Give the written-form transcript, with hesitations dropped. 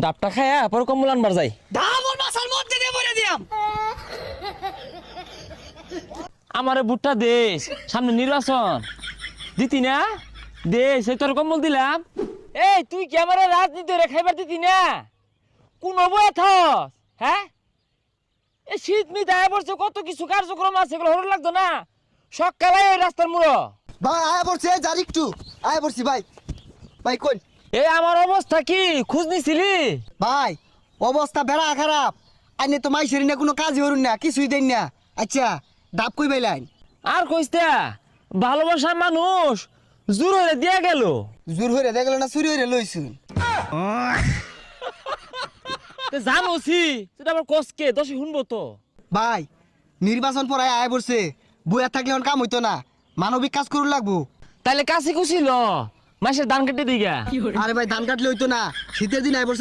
ডাবটা খায়া পরে কম্বল আনবার যাই। ধামর মাছার মধ্যে দিয়ে বলে দিলাম। আমারে ভুট্টা দেশ, সামনে নির্বাচন দিতি না, দেশ এই তোর কম্বল দিলাম। এই তুই কি আমার রাজনীতি রে খাইবার দিতি না? কোন বয়ে থস? হ্যাঁ, এই শীত মিত আয় পড়ছে, কত কিছু কার্যক্রম আছে, এগুলো হরণ লাগতো না? সকালে ওই রাস্তার মুড়ো ভাই আয়া পড়ছে যার একটু আয়া পড়ছি ভাই। ভাই কই এই আমার অবস্থা কি খোঁজ নিছিলি? ভাই অবস্থা বেড়া খারাপ। আইনে তো মাইসেরি না কোনো কাজই হরুন না, কিছুই দেন না। আচ্ছা ডাব কই পাইলেন? আর কইস্তা ভালোবাসার মানুষ জোর হয়ে দিয়া গেল। জোর হইরে দেখলো না চুরি হইরে লইছুন। জানোছি সেটা আবার কসকে দশে শুনবো তো। ভাই নির্বাচন পরে আয়া পড়ছে, বইয়া থাকলে এখন কাম হইতো না, মানবিক কাজ করুন লাগবো। তাইলে কাছে কুছিল মাসের ধান কেটে দিগা। আরে ভাই ধান কাটলে হইতো না, শীতের দিন আয় পড়ছে না,